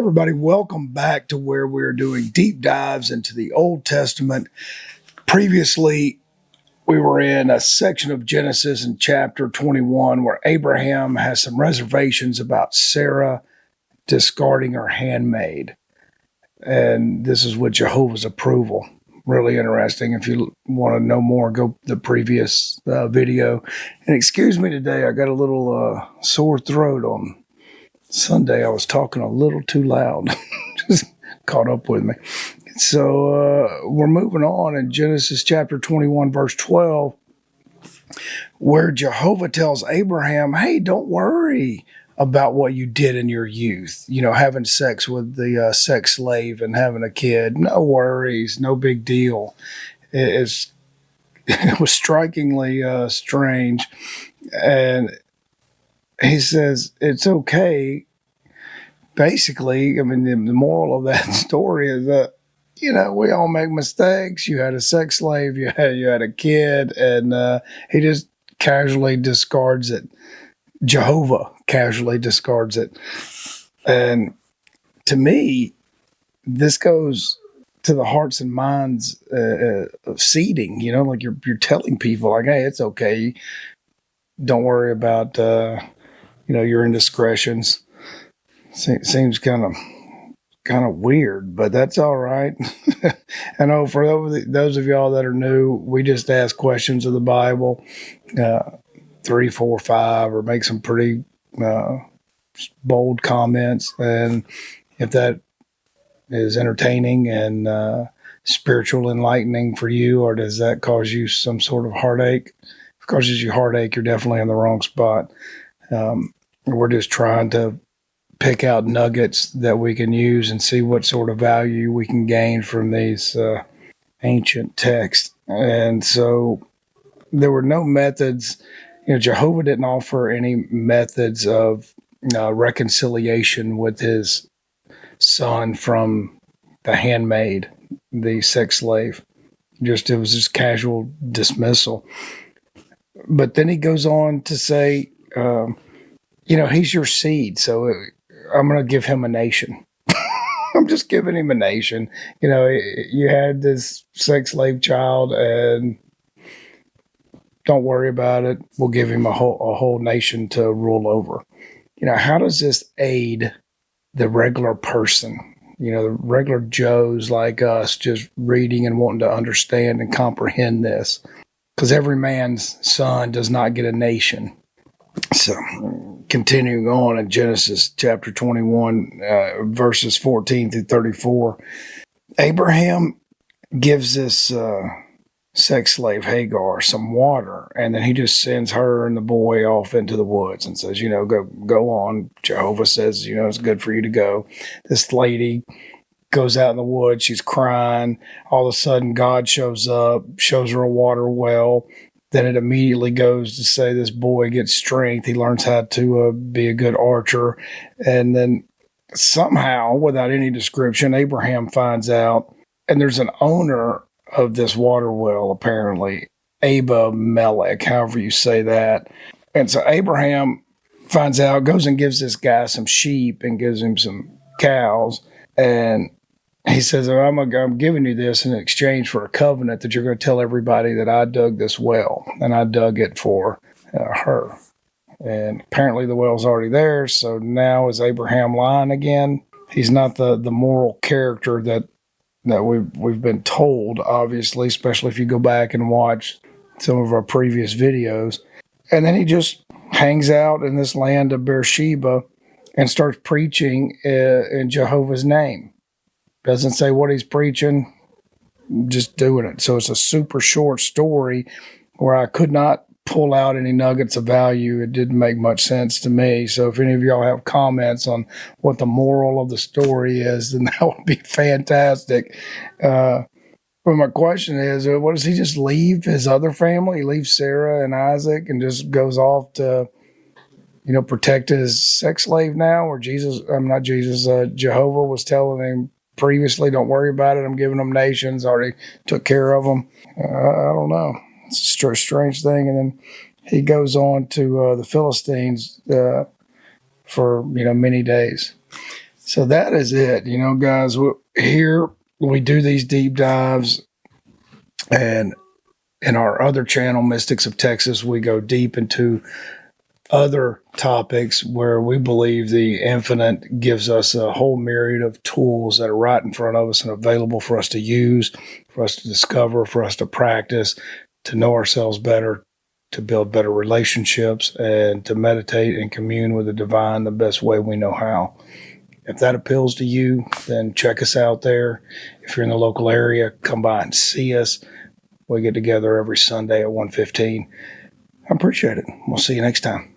everybody. Welcome back to where we're doing deep dives into the Old Testament. Previously, we were in a section of Genesis in chapter 21 where Abraham has some reservations about Sarah discarding her handmaid. And this is with Jehovah's approval. Really interesting. If you want to know more, go to the previous video. And excuse me today, I got a little sore throat on Sunday. I was talking a little too loud. Just caught up with me. So we're moving on in Genesis chapter 21, verse 12, where Jehovah tells Abraham, hey, don't worry about what you did in your youth. You know, having sex with the sex slave and having a kid. No worries. No big deal. It was strikingly strange. And he says, it's okay. Basically, I mean, the moral of that story is that, you know, we all make mistakes. You had a sex slave, you had a kid, and he just casually discards it. Jehovah casually discards it. And to me, this goes to the hearts and minds of seeding, you know, like you're telling people like, hey, it's okay. Don't worry about, your indiscretions. Seems kind of weird, but that's all right. I know for those of y'all that are new, we just ask questions of the Bible, 3, 4, 5, or make some pretty bold comments. And if that is entertaining and spiritual enlightening for you, or does that cause you some sort of heartache? If it causes you heartache, you're definitely in the wrong spot. We're just trying to pick out nuggets that we can use and see what sort of value we can gain from these ancient texts. And so there were no methods. You know, Jehovah didn't offer any methods of reconciliation with his son from the handmaid, the sex slave. It was just casual dismissal. But then he goes on to say, he's your seed, so I'm going to give him a nation. I'm just giving him a nation. You know, you had this sex slave child, and don't worry about it. We'll give him a whole nation to rule over. You know, how does this aid the regular person? You know, the regular Joes like us just reading and wanting to understand and comprehend this. Because every man's son does not get a nation. So, continuing on in Genesis chapter 21, verses 14 through 34, Abraham gives this sex slave Hagar some water, and then he just sends her and the boy off into the woods and says, go on. Jehovah says, it's good for you to go. This lady goes out in the woods. She's crying. All of a sudden, God shows up, shows her a water well. Then it immediately goes to say this boy gets strength. He learns how to be a good archer. And then somehow, without any description, Abraham finds out, and there's an owner of this water well, apparently, Abimelech, however you say that. And so Abraham finds out, goes and gives this guy some sheep and gives him some cows. And he says, I'm giving you this in exchange for a covenant that you're going to tell everybody that I dug this well, and I dug it for her. And apparently the well's already there, so now is Abraham lying again? He's not the moral character that we've been told, obviously, especially if you go back and watch some of our previous videos. And then he just hangs out in this land of Beersheba and starts preaching in Jehovah's name. Doesn't say what he's preaching, just doing it. So it's a super short story where I could not pull out any nuggets of value. It didn't make much sense to me. So if any of y'all have comments on what the moral of the story is, then that would be fantastic. But my question is, what does he just leave his other family? He leaves Sarah and Isaac and just goes off to, protect his sex slave now? Or Jehovah was telling him previously, don't worry about it. I'm giving them nations. Already took care of them. I don't know. It's a strange thing. And then he goes on to the Philistines for many days. So that is it. You know, guys, here we do these deep dives, and in our other channel, Mystics of Texas, we go deep into other topics where we believe the infinite gives us a whole myriad of tools that are right in front of us and available for us to use, for us to discover, for us to practice, to know ourselves better, to build better relationships, and to meditate and commune with the divine the best way we know how. If that appeals to you, then check us out there. If you're in the local area, come by and see us. We get together every Sunday at 1:15. I appreciate it. We'll see you next time.